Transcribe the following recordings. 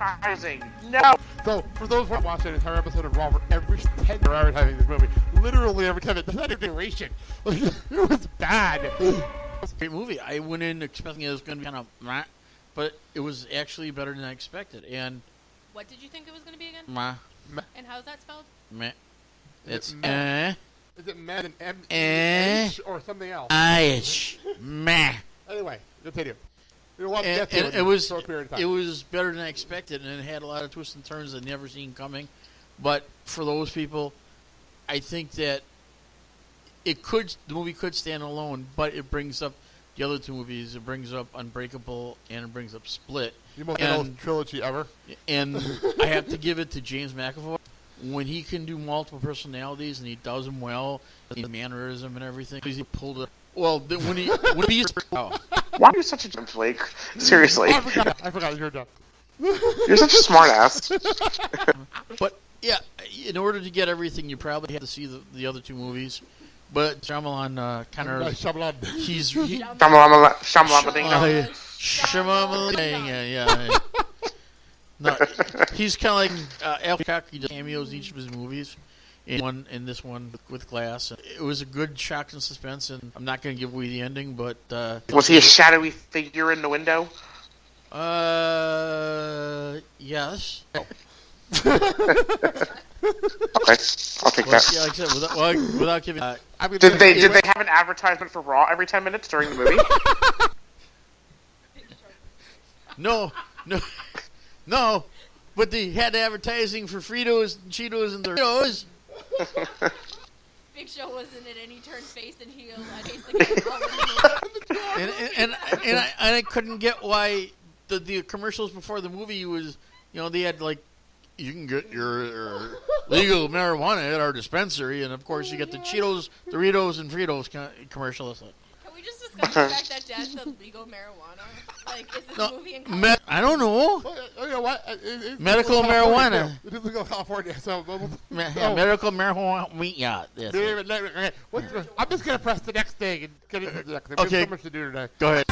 advertising. No. So, for those who are watching an entire episode of Raw, every 10 they're advertising this movie, literally every 10 it's not a duration. Like, it was bad. It was a great movie. I went in expecting it was going to be kind of but it was actually better than I expected. And what did you think it was going to be again? Meh. And how's that spelled? Meh. It's Is it meh and M-H or something else? I-H. Meh. Anyway, continue. And it was better than I expected, and it had a lot of twists and turns I'd never seen coming. But for those people, I think that the movie could stand alone, but it brings up the other two movies. It brings up Unbreakable and it brings up Split. The most trilogy ever. And I have to give it to James McAvoy. When he can do multiple personalities and he does them well, the mannerism and everything, he pulled it. Well, when he's why are you such a dumb flake? Seriously. I forgot you're dumb. You're such a smart ass. But yeah, in order to get everything, you probably have to see the other two movies. But Shyamalan kind of he's yeah. No, he's kind of like Al Cock. He does cameos in each of his movies. In this one with Glass, it was a good shock and suspense, and I'm not going to give away the ending, but was he a shadowy figure in the window? Yes. Okay, I'll take that. Yeah, like I said, without giving. Did they have an advertisement for Raw every 10 minutes during the movie? No. But they had advertising for Fritos and Cheetos and Doritos. Big Show wasn't it, and he turned face and heel. And I couldn't get why the commercials before the movie was, they had like, you can get your legal marijuana at our dispensary, and of course you get the Cheetos, Doritos, and Fritos commercial. Can we just discuss the fact that Dad said legal marijuana? Like, is this movie in California? I don't know. Well, you know what? Medical marijuana. It is legal in California, so... medical marijuana. Yeah. I'm just going to press the next thing and get into the next thing. Okay. There's so much to do today. Go ahead.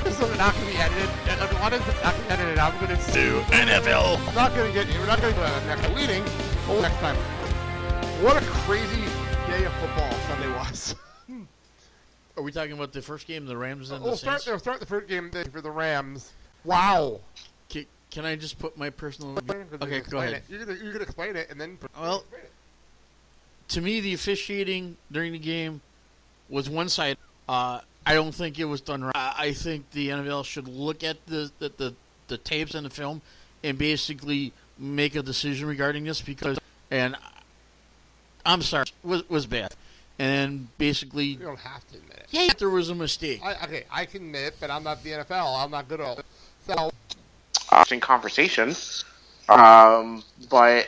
This is not going to be edited. And one is not going to be edited. I'm going to do NFL. We're not going to go to the next meeting. But next time. What a crazy day of football Sunday was. Are we talking about the first game, the Rams and the Saints? We'll start the first game for the Rams. Wow. Can I just put my personal... Okay, go ahead. You're going to explain it, and then... Well, to me, the officiating during the game was one-sided. I don't think it was done right. I think the NFL should look at the tapes and the film and basically make a decision regarding this because... And I'm sorry, it was bad. And basically... You don't have to admit it. Yeah, there was a mistake. I can admit it, but I'm not the NFL. I'm not good at it. So... Interesting conversation. But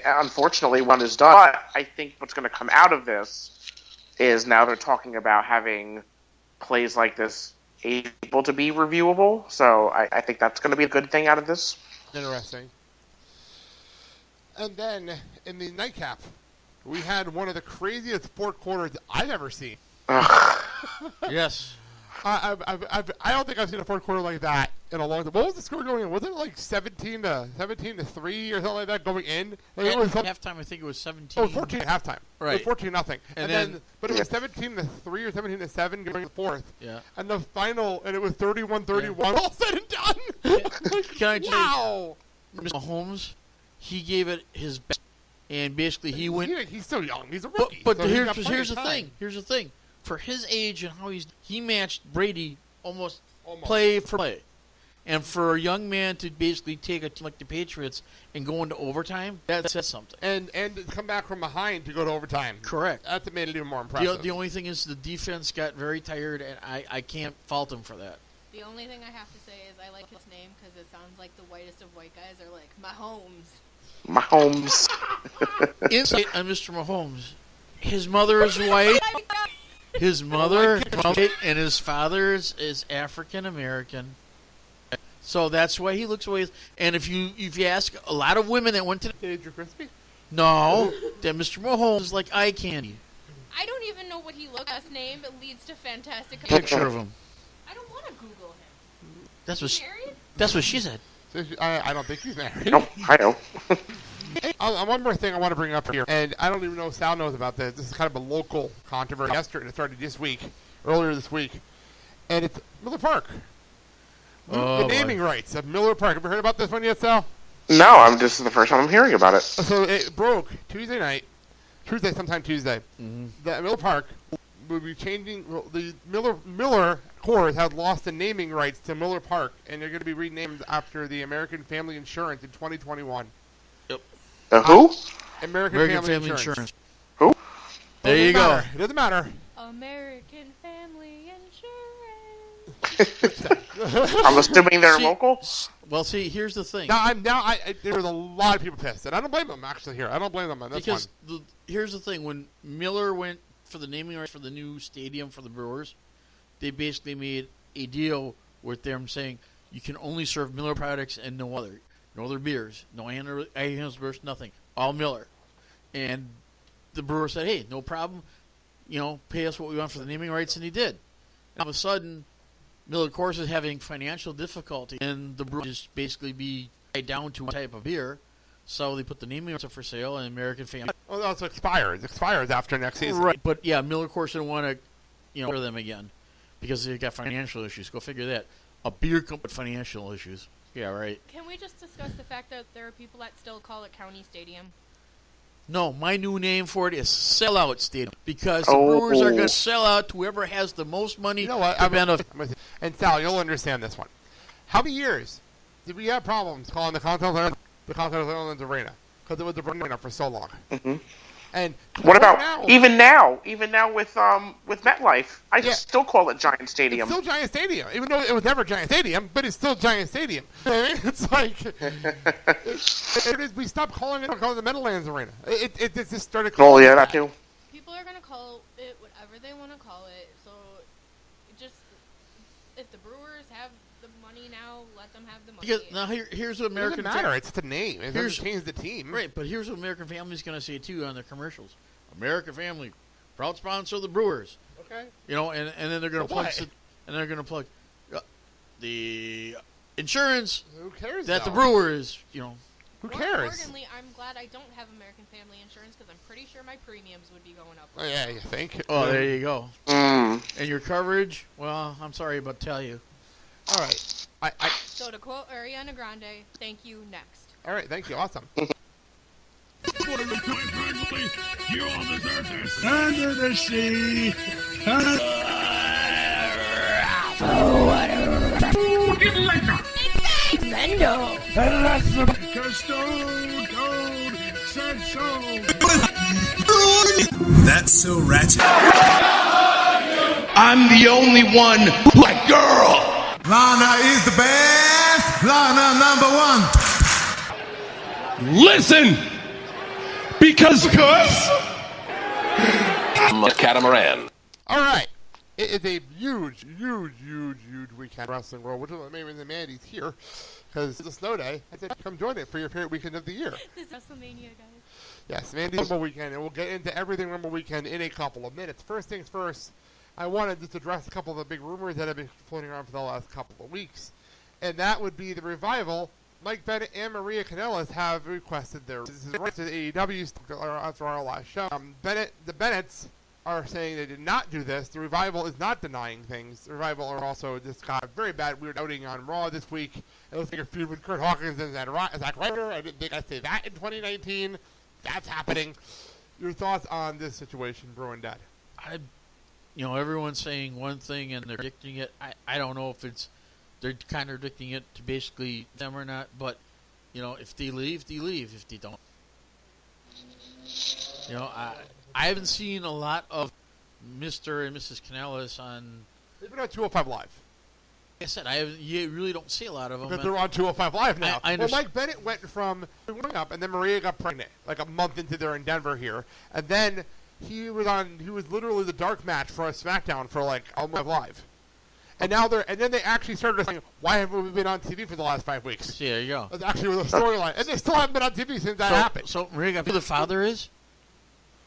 unfortunately, one is done. But I think what's going to come out of this is now they're talking about having plays like this able to be reviewable. So I think that's going to be a good thing out of this. Interesting. And then, in the nightcap... We had one of the craziest fourth quarters I've ever seen. Yes. I don't think I've seen a fourth quarter like that in a long time. What was the score going in? Was it like 17 to 3 or something like that going in? Like at halftime, I think it was 17. Oh, 14 at halftime. Right. It was 14-0. And then, but it was 17 to 3 or 17 to 7 going to the fourth. Yeah. And the final, and it was 31-31. Yeah. All said and done. Can I tell wow. Mr. Mahomes, he gave it his best. And basically, he went. He's still young. He's a rookie. But so here's the thing. Here's the thing. For his age and how he matched Brady almost play for play. And for a young man to basically take a team like the Patriots and go into overtime, that says something. And to come back from behind to go to overtime. Correct. That's made it even more impressive. The only thing is the defense got very tired, and I can't fault him for that. The only thing I have to say is I like his name because it sounds like the whitest of white guys are like Mahomes. Mahomes. Insight on Mr. Mahomes. His mother is white. His mother is white, and his father is African American. So that's why he looks away. And if you ask a lot of women that went to Did you crispy? No, that Mr. Mahomes is like eye candy. I don't even know what he looks like. His name it leads to fantastic Picture of him. I don't want to Google him. That's what. Married? That's what she said. I don't think she's married. No, I know. One more thing I want to bring up here, and I don't even know if Sal knows about this. This is kind of a local controversy. Yesterday, it started earlier this week, and it's Miller Park. The naming rights of Miller Park. Have you heard about this one yet, Sal? No, this is the first time I'm hearing about it. So it broke sometime Tuesday. Mm-hmm. That Miller Park will be changing. Well, the Miller Coors had lost the naming rights to Miller Park, and they're going to be renamed after the American Family Insurance in 2021. Yep. Who? American Family Insurance. Who? There you go. It doesn't matter. American Family Insurance. I'm assuming they're local. Well, see, here's the thing. There was a lot of people pissed, and I don't blame them actually here. I don't blame them on this one. Here's the thing: when Miller went for the naming rights for the new stadium for the Brewers, they basically made a deal with them saying you can only serve Miller products and no other beers, no Anheuser-Busch, nothing, all Miller. And the brewer said, "Hey, no problem, pay us what we want for the naming rights," and he did. And all of a sudden, Miller Coors is having financial difficulty, and the brewer just basically be tied down to one type of beer. So they put the naming rights up for sale, and American Family. Oh, that's expired. It expires after next season. Right, but yeah, Miller Coors didn't want to, order them again because they got financial issues. Go figure that. A beer company with financial issues. Yeah, right. Can we just discuss the fact that there are people that still call it County Stadium? No, my new name for it is Sellout Stadium because the Brewers are going to sell out to whoever has the most money. You know what? And Sal, you'll understand this one. How many years did we have problems calling the Continental Airlines Arena? Because it was the arena for so long. Mm-hmm. And what about even now with MetLife? I still call it Giant Stadium. It's still Giant Stadium, even though it was never Giant Stadium, but it's still Giant Stadium. It's like we stopped calling it the Meadowlands Arena. It just started. Oh yeah, that too. People are gonna call it whatever they want to call it. So just if the Brewers have the money now, let them have the money. Because now here's what American. It doesn't matter. It's the name. It doesn't change the team. Right, but here's what American Family's going to say too on their commercials. American Family, proud sponsor of the Brewers. Okay. And then they're going to plug the insurance. Who cares? That the Brewers, Who More cares? importantly, I'm glad I don't have American Family Insurance because I'm pretty sure my premiums would be going up. Oh, yeah, you think? Oh, there you go. Mm. And your coverage? Well, I'm sorry, but tell you. All right. So to quote Ariana Grande, thank you, next. All right, thank you. Awesome. You all deserve this. Under the sea. Get liquor. Mendo. Because Stone Cold said so. That's so ratchet. I'm the only one who like girl. Lana is the best. Lana number one. Listen, because I'm a catamaran. All right. It is a huge weekend in wrestling world, which is maybe the Mandy's here because it's a snow day. I said, come join it for your favorite weekend of the year. This is WrestleMania, guys. Yes, Mandy's Rumble weekend, and we'll get into everything Rumble weekend in a couple of minutes. First things first, I wanted to address a couple of the big rumors that have been floating around for the last couple of weeks, and that would be the Revival. Mike Bennett and Maria Kanellis have requested their. This is right to the AEW after our last show. The Bennetts are saying they did not do this. The Revival is not denying things. The Revival are also just got a very bad weird outing on Raw this week. It looks like a feud with Kurt Hawkins and Zack Ryder. I didn't think I'd say that in 2019. That's happening. Your thoughts on this situation, Bruin Dad? Everyone's saying one thing and they're predicting it. I don't know if they're contradicting it to basically them or not, but if they leave, they leave. If they don't, I haven't seen a lot of Mr. and Mrs. Kanellis on. They've been on 205 Live. Like I said, you really don't see a lot of them. Because they're on 205 Live now. I well, Mike Bennett went from going up, and then Maria got pregnant like a month into their in Denver here, and then he was literally the dark match for a SmackDown for like a month live. And now then they actually started saying, why haven't we been on TV for the last 5 weeks? Yeah, there you go. That's actually the storyline. And they still haven't been on TV since that happened. So Maria, who the father is?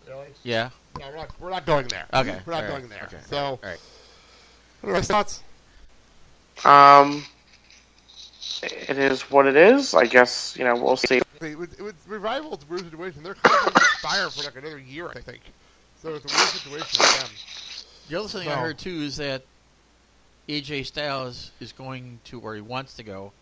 Really? Yeah. No, we're not going there. Okay. We're not going there. Okay. So, all right. What are your thoughts? it is what it is. I guess, we'll see. With Revival, it's a weird situation. Their contract expire for like another year, I think. So it's a weird situation with them. The other thing I heard too is that AJ Styles is going to, or he wants to go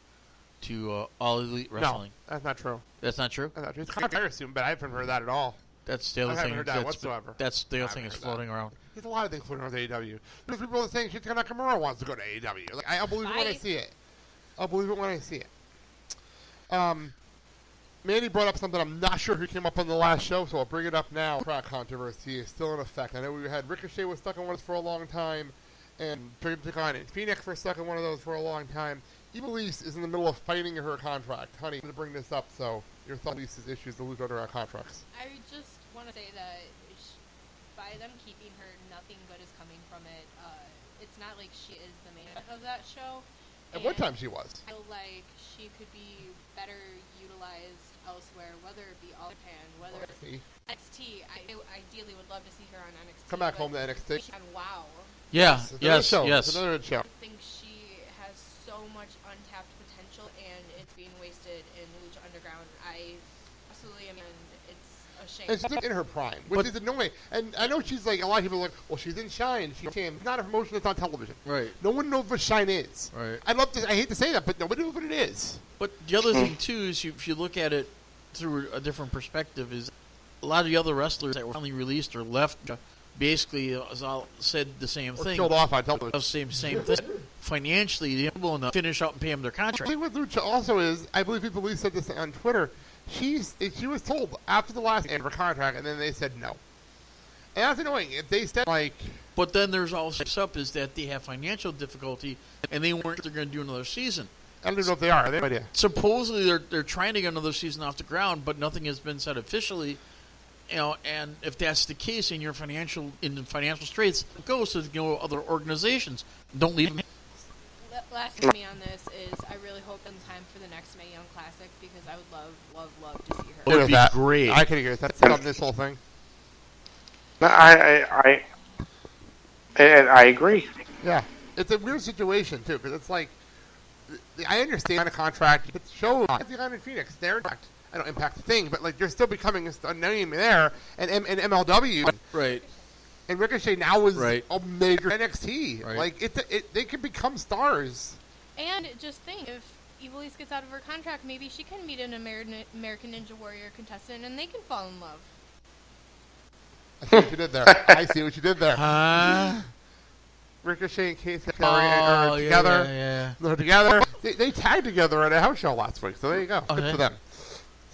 to All Elite Wrestling. No, that's not true. That's not true? That's not true. It's contract soon, but I haven't heard that at all. That's the other I thing. haven't heard that whatsoever. That's the other thing that's floating around. There's a lot of things floating around with AEW. There's people that saying Shinsuke Nakamura wants to go to AEW. Like, I'll believe it when I see it. I'll believe it when I see it. Mandy brought up something I'm not sure who came up on the last show, so I'll bring it up now. Crack controversy is still in effect. I know we had Ricochet was stuck in one of those for a long time, and Phoenix was stuck in one of those for a long time. Ivelisse is in the middle of fighting her contract. Honey, I'm going to bring this up, so your thought Ivelisse's issues to lose under our contracts. I just want to say that by them keeping her, nothing good is coming from it. It's not like she is the main of that show. At one time she was. I feel like she could be better utilized elsewhere, whether it be All Japan, whether it's NXT. I ideally would love to see her on NXT. Come back home to NXT. And wow. Yeah, yes. It's another show. I think she has so much untapped potential, and it's being wasted in Lucha Underground. I absolutely am, and it's a shame. And she's in her prime, which is annoying. And I know she's like, a lot of people are like, well, she's in Shine. It's not a promotion that's on television. Right. No one knows what Shine is. Right. I hate to say that, but nobody knows what it is. But the other thing, too, is if you look at it through a different perspective, is a lot of the other wrestlers that were finally released or left basically all said the same thing. Killed off on television. Same thing. Financially, they're able enough to finish up and pay them their contract. The thing with Lucha also is, I believe people said this on Twitter, she was told after the last end of her contract, and then they said no. And that's annoying. If they said, like... But then there's also up is that they have financial difficulty, and they weren't they're going to do another season. I don't know if they are. They have no idea. Supposedly they're trying to get another season off the ground, but nothing has been said officially. And if that's the case, and you're in financial straits, go to other organizations. Don't leave them. Last thing on this is I really hope in time for the next Mae Young Classic, because I would love to see her. It would be great. I can agree with that. Set up this whole thing. No, I agree. Yeah, it's a weird situation too, because it's like I understand a contract. It's show like the in Phoenix, their contract. I don't impact the thing, but like you're still becoming a name there, and MLW, right? And Ricochet now is right. a major NXT. Right. Like they can become stars. And just think, if Ivelisse gets out of her contract, maybe she can meet an American Ninja Warrior contestant, and they can fall in love. I see what you did there. I see what you did there. Ricochet and Keith are together. Yeah. They're together. They tagged together at a house show last week, so there you go. Okay. Good for them.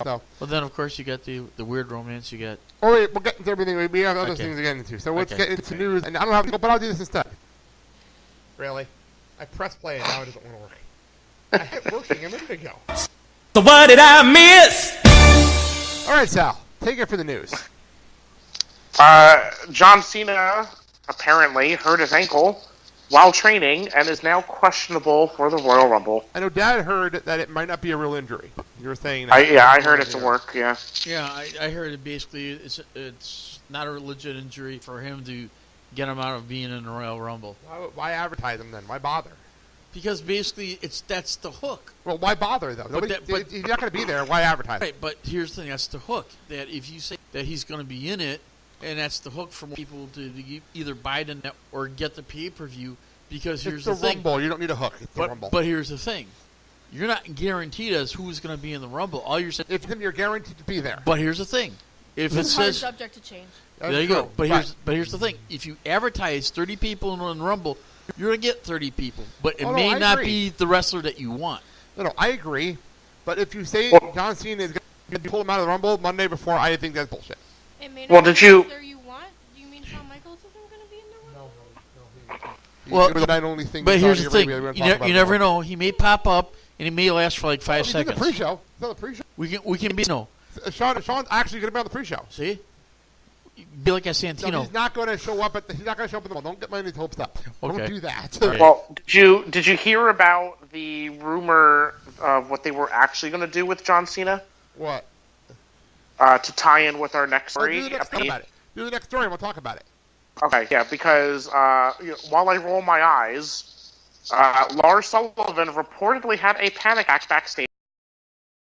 So. Well, then of course you got the weird romance. You got. Oh wait, we'll get into everything. We have other things to get into. So let's get into news. And I don't have to go, but I'll do this instead. Really? I pressed play and now it doesn't want to work. I had it working a minute ago. So what did I miss? All right, Sal, take it for the news. John Cena apparently hurt his ankle while training and is now questionable for the Royal Rumble. I know Dad heard that it might not be a real injury. You were saying that. I heard it's a work, yeah. Yeah, I heard it basically it's not a legit injury for him to get him out of being in the Royal Rumble. Why advertise him then? Why bother? Because basically that's the hook. Well, why bother though? If he's not going to be there, why advertise? Right, but here's the thing: that's the hook. That if you say that he's going to be in it, and that's the hook for people to either buy the net or get the pay-per-view. Because here's the thing: Rumble. You don't need a hook. It's the Rumble. But here's the thing: you're not guaranteed as who's going to be in the Rumble. All you're saying, if you're guaranteed to be there. But here's the thing: if it says subject to change. There you go. But here's the thing: if you advertise 30 people in the Rumble, you're going to get 30 people. But it may not be the wrestler that you want. No, I agree. But if you say John Cena is going to pull him out of the Rumble Monday before, I think that's bullshit. It may not be the wrestler you want. Do you mean Shawn Michaels isn't going to be in the Rumble? No. Well, the only thing but here's the thing: you never know. He may pop up and he may last for like 5 seconds. It's the pre-show. It's not the pre-show. We can be Sean's actually going to be on the pre-show. See. Be like a Santino. No, he's not going to show up He's not going to show up in the mall. Don't get my hopes up. Okay. Don't do that. Okay. Well, did you hear about the rumor of what they were actually going to do with John Cena? What? To tie in with our next story. Do the next story and we'll talk about it. Okay, yeah, because while I roll my eyes, Lars Sullivan reportedly had a panic attack backstage